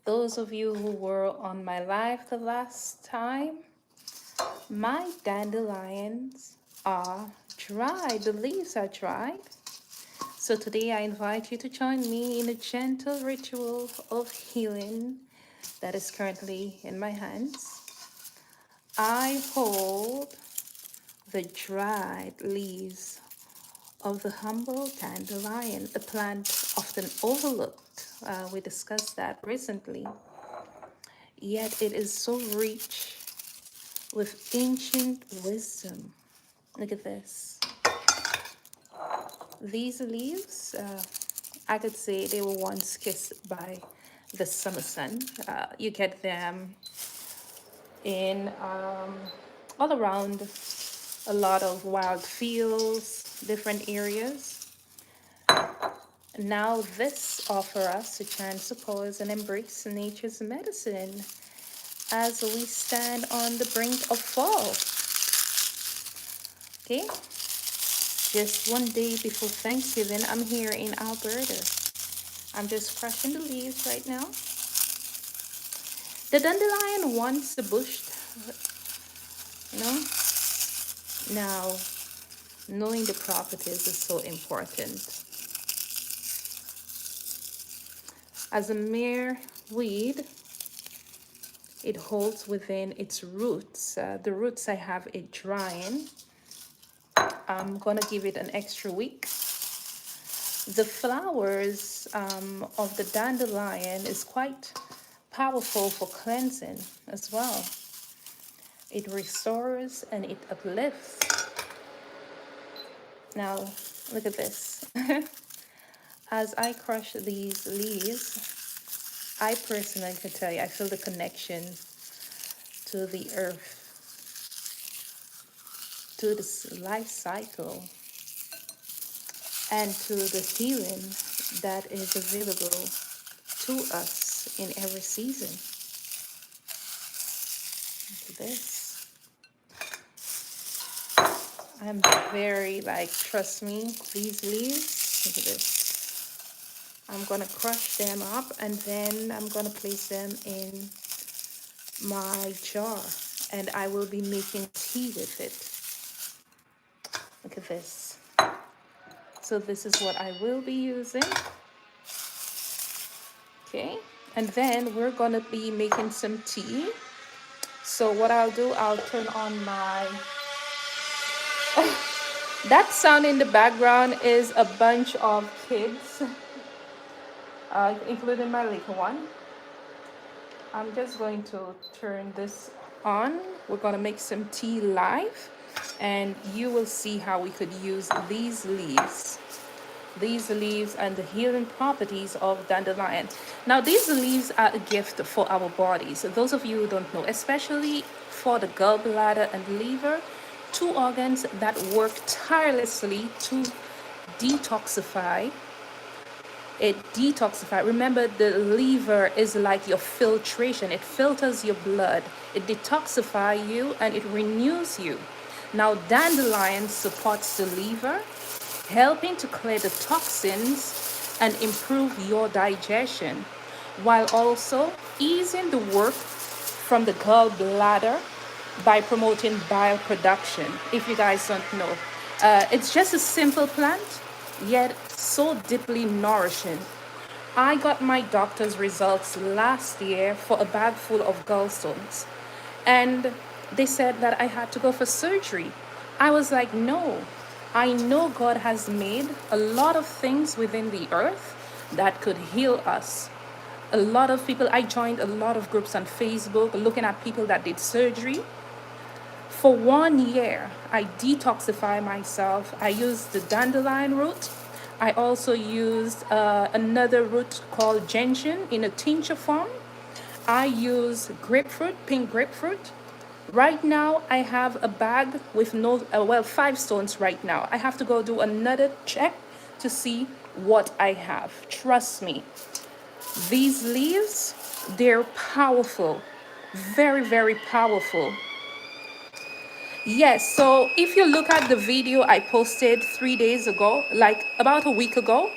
Those of you who were on my live the last time, my dandelions are dry. The leaves are dried. So today I invite you to join me in a gentle ritual of healing that is currently in my hands. I hold the dried leaves of the humble dandelion, a plant often overlooked. We discussed that recently. Yet it is so rich with ancient wisdom. Look at this. These leaves, I could say they were once kissed by the summer sun. You get them in all around a lot of wild fields, different areas. Now this offers us a chance to pause and embrace nature's medicine as we stand on the brink of fall. Okay, just one day before Thanksgiving, I'm here in Alberta. I'm just crushing the leaves right now. The dandelion once the bush, you know. Now, knowing the properties is so important. As a mere weed, it holds within its roots. The roots I have it drying. I'm gonna give it an extra week. The flowers of the dandelion is quite powerful for cleansing as well. It restores and it uplifts. Now, look at this. As I crush these leaves, I personally can tell you, I feel the connection to the earth, to this life cycle, and to the healing that is available to us in every season. Look at this. I'm very, trust me, these leaves, look at this. I'm gonna crush them up and then I'm gonna place them in my jar and I will be making tea with it. Look at this. So this is what I will be using. Okay, and then we're gonna be making some tea. So what I'll do, I'll turn on my... That sound in the background is a bunch of kids, including my little one. I'm just going to turn this on. We're gonna make some tea live and you will see how we could use these leaves and the healing properties of dandelion. Now these leaves are a gift for our bodies. Those of you who don't know, especially for the gallbladder and liver, two organs that work tirelessly to detoxify. Remember, the liver is like your filtration. It filters your blood, it detoxifies you, and it renews you. Now dandelion supports the liver, helping to clear the toxins and improve your digestion, while also easing the work from the gallbladder by promoting bile production. If you guys don't know, it's just a simple plant, yet so deeply nourishing. I got my doctor's results last year for a bag full of gallstones, and they said that I had to go for surgery. I was like, no, I know God has made a lot of things within the earth that could heal us. A lot of people, I joined a lot of groups on Facebook looking at people that did surgery. For 1 year, I detoxify myself. I used the dandelion root. I also used another root called gentian in a tincture form. I use grapefruit, pink grapefruit. Right now, I have a bag with 5 stones right now. I have to go do another check to see what I have. Trust me, these leaves, they're powerful, very, very powerful. Yes, so if you look at the video I posted 3 days ago, like about a week ago,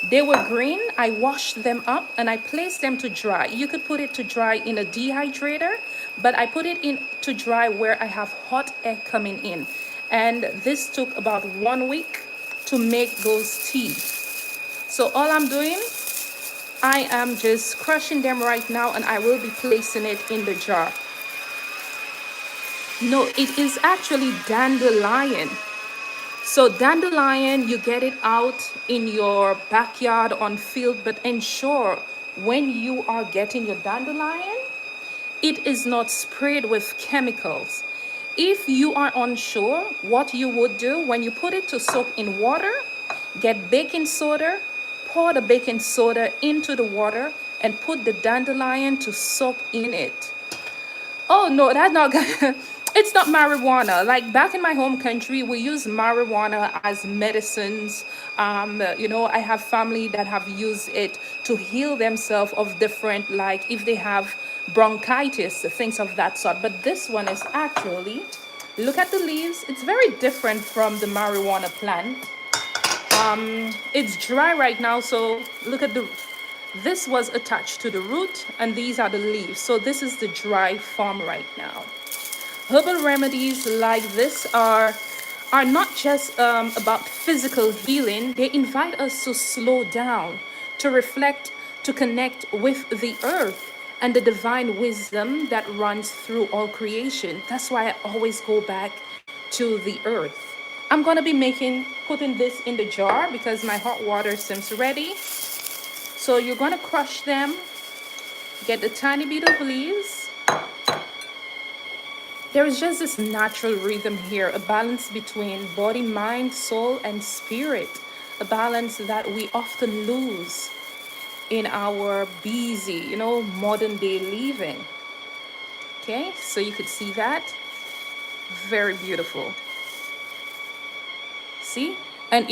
They were green. I washed them up and I placed them to dry. You could put it to dry in a dehydrator, but I put it in to dry where I have hot air coming in. And this took about 1 week to make those tea. So all I'm doing, I am just crushing them right now and I will be placing it in the jar. No, it is actually dandelion. So dandelion, you get it out in your backyard on field, but ensure when you are getting your dandelion, it is not sprayed with chemicals. If you are unsure, what you would do when you put it to soak in water, get baking soda, pour the baking soda into the water and put the dandelion to soak in it. Oh no, that's not gonna. It's not marijuana. Like back in my home country, we use marijuana as medicines. I have family that have used it to heal themselves of different, like if they have bronchitis, things of that sort. But this one is actually, look at the leaves. It's very different from the marijuana plant. It's dry right now, so look at this was attached to the root and these are the leaves. So this is the dry form right now. Herbal remedies like this are not just about physical healing. They invite us to slow down, to reflect, to connect with the earth and the divine wisdom that runs through all creation. That's why I always go back to the earth. I'm going to be putting this in the jar because my hot water seems ready. So you're going to crush them, get a tiny bit of leaves. There is just this natural rhythm here, a balance between body, mind, soul, and spirit, a balance that we often lose in our busy, modern day living. Okay, so you could see that. Very beautiful. See? And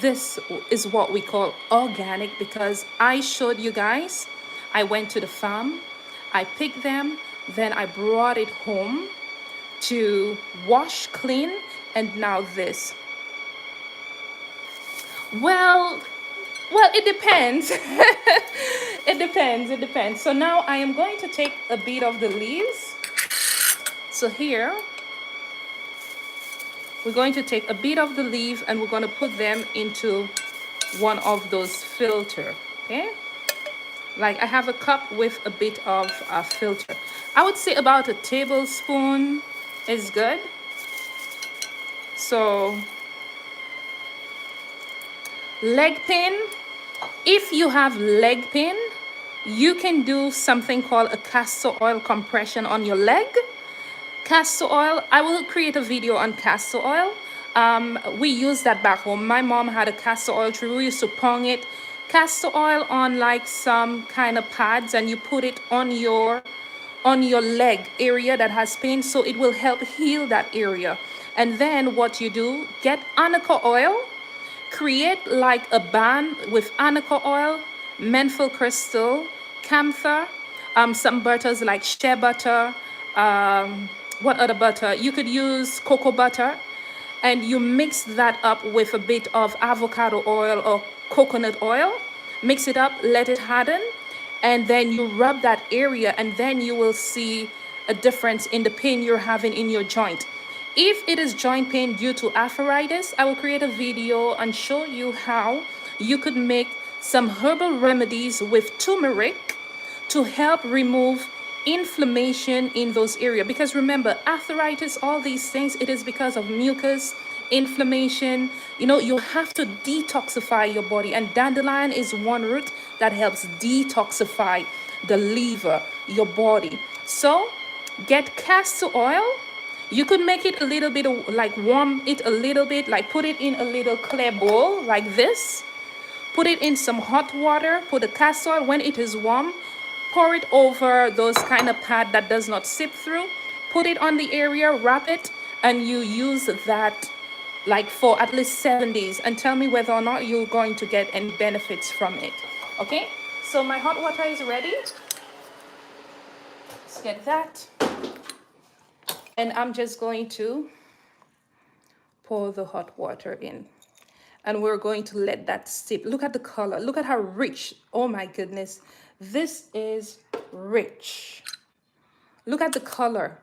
this is what we call organic because I showed you guys, I went to the farm, I picked them, then I brought it home to wash, clean, and now this. Well, it depends. It depends. So now I am going to take a bit of the leaves. So here, we're going to take a bit of the leaf and we're going to put them into one of those filter, okay? Like I have a cup with a bit of a filter. I would say about a tablespoon is good. So leg pain, if you have leg pain, you can do something called a castor oil compression on your leg. Castor oil, I will create a video on castor oil. We use that back home. My mom had a castor oil tree. We used to pong it. Castor oil on like some kind of pads and you put it on your leg area that has pain, so it will help heal that area. And then what you do, get anaca oil, create like a band with anaca oil, menthol crystal, camphor, some butters like shea butter, what other butter? You could use cocoa butter, and you mix that up with a bit of avocado oil or coconut oil. Mix it up, let it harden, and then you rub that area, and then you will see a difference in the pain you're having in your joint. If it is joint pain due to arthritis, I will create a video and show you how you could make some herbal remedies with turmeric to help remove inflammation in those areas. Because remember, arthritis, all these things, it is because of mucus, inflammation. You have to detoxify your body, and dandelion is one root that helps detoxify the liver, your body. So get castor oil. You could make it a little bit of, like warm it a little bit, like put it in a little clay bowl like this. Put it in some hot water, put the castor oil. When it is warm, pour it over those kind of pad that does not seep through. Put it on the area, wrap it, and you use that like for at least 7 days, and tell me whether or not you're going to get any benefits from it. Okay, so my hot water is ready. Let's get that. And I'm just going to pour the hot water in. and we're going to let that steep. Look at the color. Look at how rich. Oh my goodness. This is rich. Look at the color.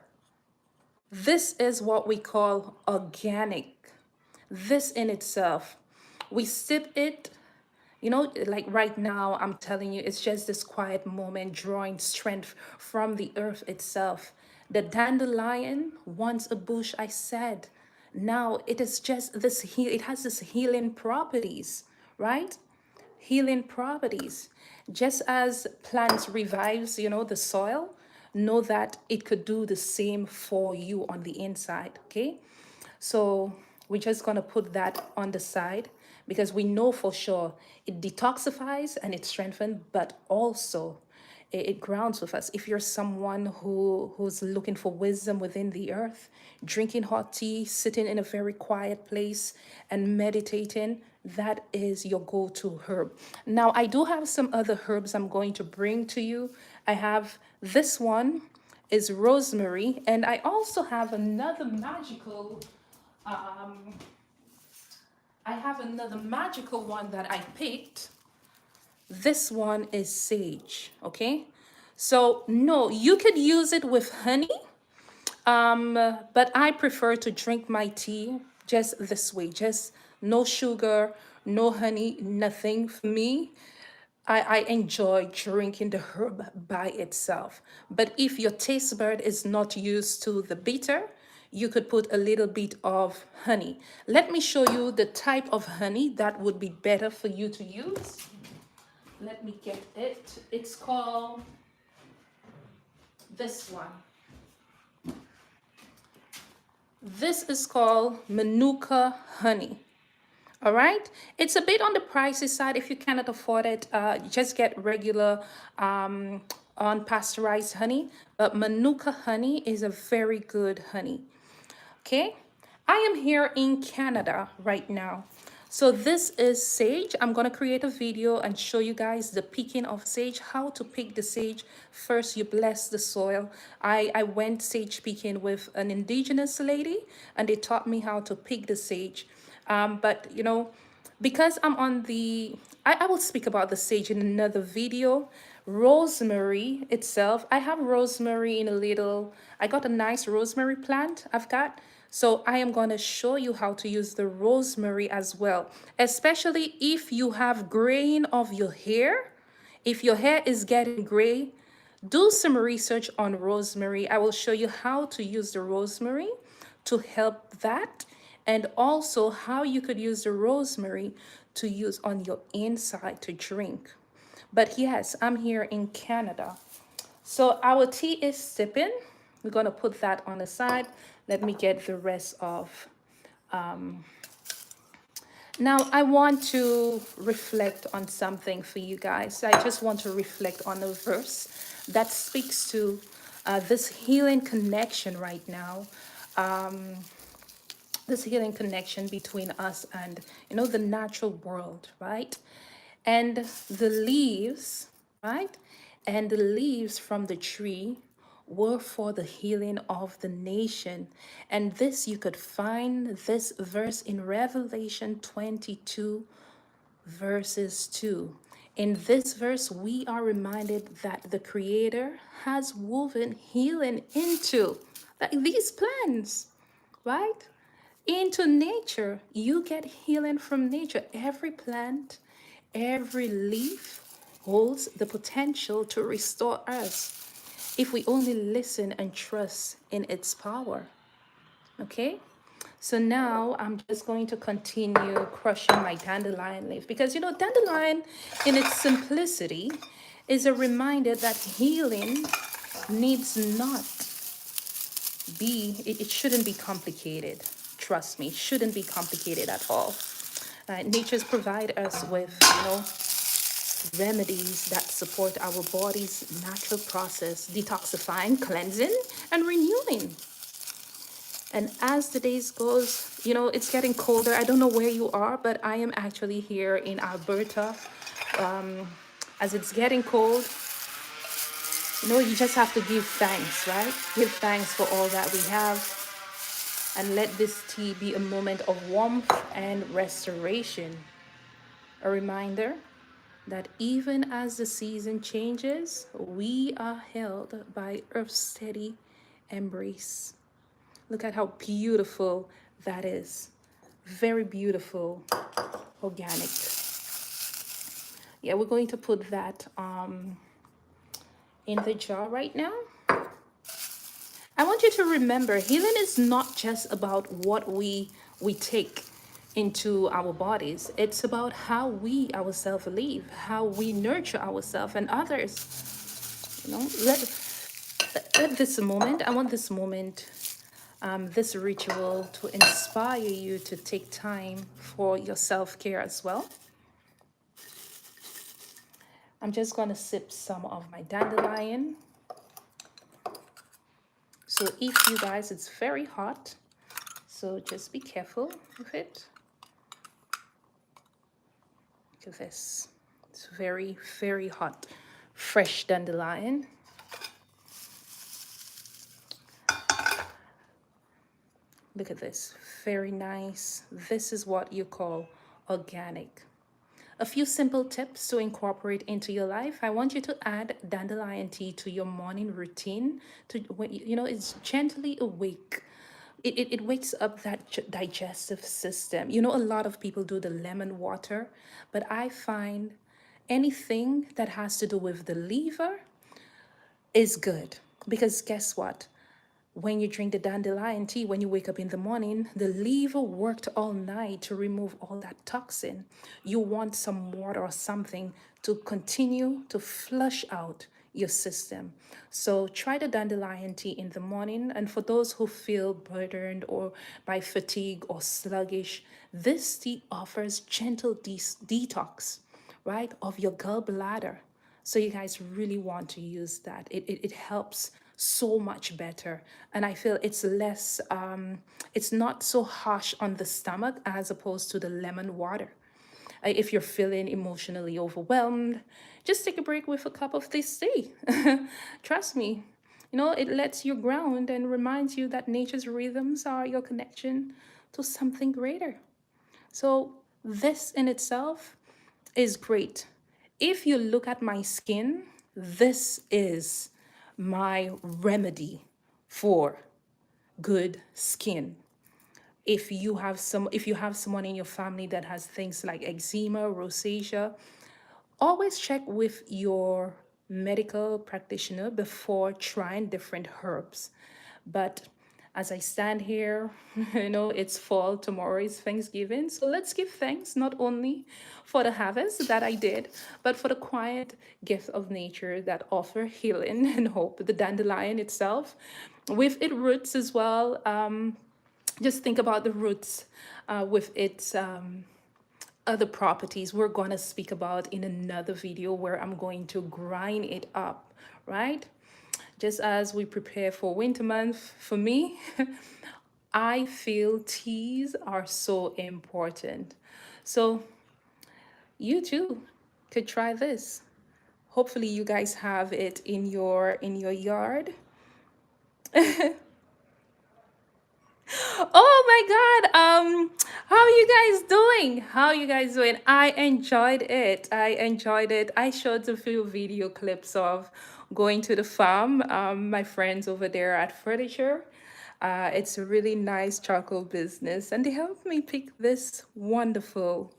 This is what we call organic. This in itself, we sip it, you know, like right now, I'm telling you, it's just this quiet moment drawing strength from the earth itself. The dandelion, once a bush, I said, now it is just this, it has this healing properties, right? Healing properties. Just as plants revives, you know, the soil, know that it could do the same for you on the inside, okay? So we're just going to put that on the side because we know for sure it detoxifies and it strengthens, but also it grounds with us. If you're someone who's looking for wisdom within the earth, drinking hot tea, sitting in a very quiet place and meditating, that is your go-to herb. Now, I do have some other herbs I'm going to bring to you. I have this one is rosemary, and I also have another magical one that I picked. This one is sage, okay? So no, you could use it with honey, but I prefer to drink my tea just this way, just no sugar, no honey, nothing. For me, I enjoy drinking the herb by itself. But if your taste bud is not used to the bitter, you could put a little bit of honey. Let me show you the type of honey that would be better for you to use. Let me get it. It's called this one. This is called Manuka honey. All right, it's a bit on the pricey side. If you cannot afford it, just get regular unpasteurized honey. But Manuka honey is a very good honey. Okay, I am here in Canada right now. So this is sage. I'm going to create a video and show you guys the picking of sage, how to pick the sage. First, you bless the soil. I went sage picking with an indigenous lady, and they taught me how to pick the sage. But, you know, because I'm on the, I will speak about the sage in another video. Rosemary itself, I have rosemary in a little, I got a nice rosemary plant I've got. So I am going to show you how to use the rosemary as well, especially if you have graying of your hair. If your hair is getting gray, do some research on rosemary. I will show you how to use the rosemary to help that, and also how you could use the rosemary to use on your inside to drink. But yes, I'm here in Canada. So our tea is sipping. We're going to put that on the side. Let me get the rest of. Now, I want to reflect on something for you guys. I just want to reflect on a verse that speaks to this healing connection right now. This healing connection between us and, you know, the natural world, right? And the leaves, right? And the leaves from the tree were for the healing of the nation. And this, you could find this verse in Revelation 22, verses 2. In this verse, we are reminded that the Creator has woven healing into these plants, right? Into nature. You get healing from nature. Every plant, every leaf holds the potential to restore us if we only listen and trust in its power. Okay? So now I'm just going to continue crushing my dandelion leaf because, you know, dandelion in its simplicity is a reminder that healing needs not be, it shouldn't be complicated. Trust me, it shouldn't be complicated at all. Nature's provide us with, you know, remedies that support our body's natural process, detoxifying, cleansing, and renewing. And as the days goes, you know, it's getting colder. I don't know where you are, but I am actually here in Alberta. As it's getting cold, you know, you just have to give thanks, right? Give thanks for all that we have. And let this tea be a moment of warmth and restoration. A reminder that even as the season changes, we are held by Earth's steady embrace. Look at how beautiful that is. Very beautiful, organic. Yeah, we're going to put that in the jar right now. I want you to remember, healing is not just about what we take into our bodies. It's about how we ourselves live, how we nurture ourselves and others. You know, let this moment, I want this moment, this ritual to inspire you to take time for your self-care as well. I'm just going to sip some of my dandelion. So if you guys, it's very hot, so just be careful with it. Look at this. It's very, very hot. Fresh dandelion. Look at this. Very nice. This is what you call organic. A few simple tips to incorporate into your life. I want you to add dandelion tea to your morning routine. To when you know it's gently awake. It wakes up that digestive system. You know, a lot of people do the lemon water, but I find anything that has to do with the liver is good, because guess what? When you drink the dandelion tea, when you wake up in the morning, the liver worked all night to remove all that toxin. You want some water or something to continue to flush out your system. So try the dandelion tea in the morning. And for those who feel burdened or by fatigue or sluggish, this tea offers gentle detox, right, of your gallbladder. So you guys really want to use that. It helps so much better. And I feel it's less, it's not so harsh on the stomach as opposed to the lemon water. If you're feeling emotionally overwhelmed, just take a break with a cup of this tea. Trust me, you know, it lets you ground and reminds you that nature's rhythms are your connection to something greater. So this in itself is great. If you look at my skin, this is my remedy for good skin. If you have someone in your family that has things like eczema, rosacea, always check with your medical practitioner before trying different herbs. But as I stand here, you know, it's fall, tomorrow is Thanksgiving. So let's give thanks not only for the harvest that I did, but for the quiet gift of nature that offer healing and hope. The dandelion itself, with its roots as well. Just think about the roots with its other properties we're going to speak about in another video where I'm going to grind it up, right? Just as we prepare for winter month, for me, I feel teas are so important. So you too could try this. Hopefully you guys have it in your yard. Oh my God. How are you guys doing? How are you guys doing? I enjoyed it. I enjoyed it. I showed a few video clips of going to the farm. My friends over there at Furniture. It's a really nice charcoal business, and they helped me pick this wonderful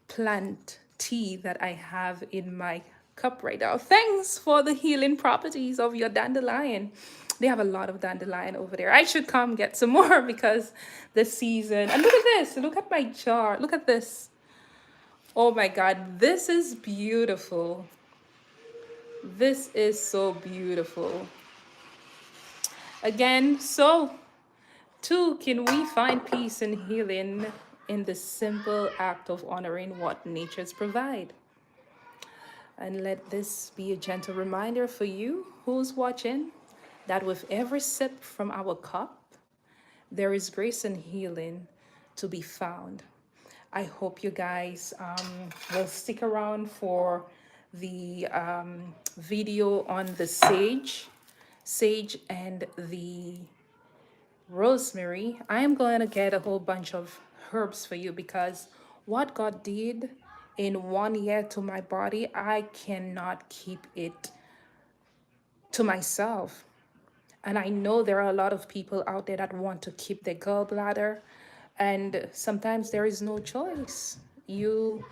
plant tea that I have in my cup right now. Thanks for the healing properties of your dandelion. They have a lot of dandelion over there. I should come get some more because the season. And look at this. Look at my jar. Look at this. Oh my God. This is beautiful. This is so beautiful. Again, so too can we find peace and healing in the simple act of honoring what nature's provide. And let this be a gentle reminder for you who's watching that with every sip from our cup, there is grace and healing to be found. I hope you guys will stick around for the video on the sage and the rosemary. I am going to get a whole bunch of herbs for you because what God did in 1 year to my body, I cannot keep it to myself. And I know there are a lot of people out there that want to keep their gallbladder, and sometimes there is no choice. You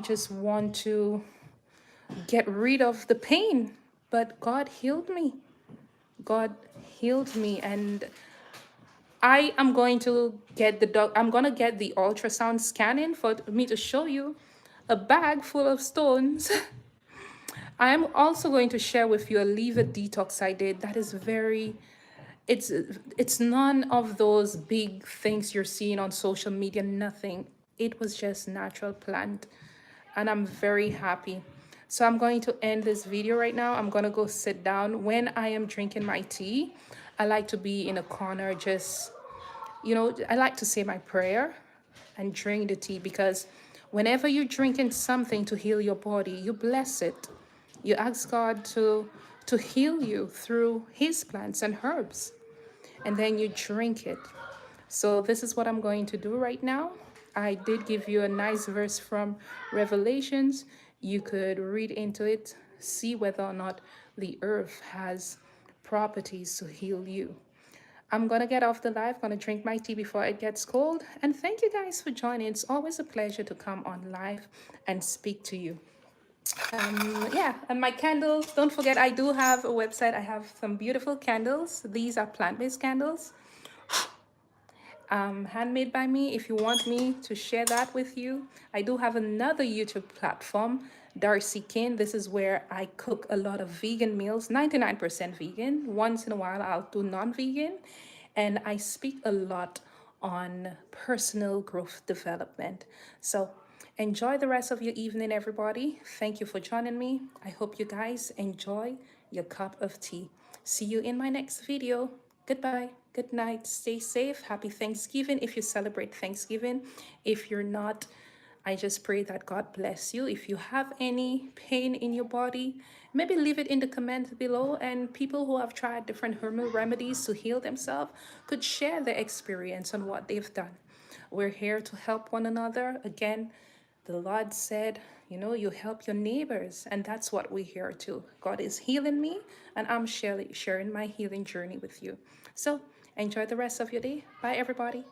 just want to get rid of the pain, but God healed me. God healed me, and I am going to get I'm going to get the ultrasound scanning for me to show you a bag full of stones. I am also going to share with you a liver detox I did that is very, it's it's none of those big things you're seeing on social media, nothing. It was just natural plant, and I'm very happy. So I'm going to end this video right now. I'm going to go sit down. When I am drinking my tea, I like to be in a corner, just, I like to say my prayer and drink the tea, because whenever you're drinking something to heal your body, you bless it. You ask God to heal you through his plants and herbs, and then you drink it. So this is what I'm going to do right now. I did give you a nice verse from Revelations. You could read into it, see whether or not the earth has properties to heal you. I'm gonna get off the live, gonna drink my tea before it gets cold. And thank you guys for joining. It's always a pleasure to come on live and speak to you. Yeah, and my candles, don't forget, I do have a website. I have some beautiful candles. These are plant-based candles, handmade by me. If you want me to share that with you, I do have another YouTube platform, Darcy King. This is where I cook a lot of vegan meals, 99% vegan. Once in a while I'll do non-vegan, and I speak a lot on personal growth development. So enjoy the rest of your evening, everybody. Thank you for joining me. I hope you guys enjoy your cup of tea. See you in my next video. Goodbye. Good night. Stay safe. Happy Thanksgiving if you celebrate Thanksgiving. If you're not, I just pray that God bless you. If you have any pain in your body, maybe leave it in the comments below, and people who have tried different herbal remedies to heal themselves could share their experience on what they've done. We're here to help one another. Again, the Lord said, you help your neighbors, and that's what we're here to. God is healing me, and I'm sharing my healing journey with you. So enjoy the rest of your day. Bye, everybody.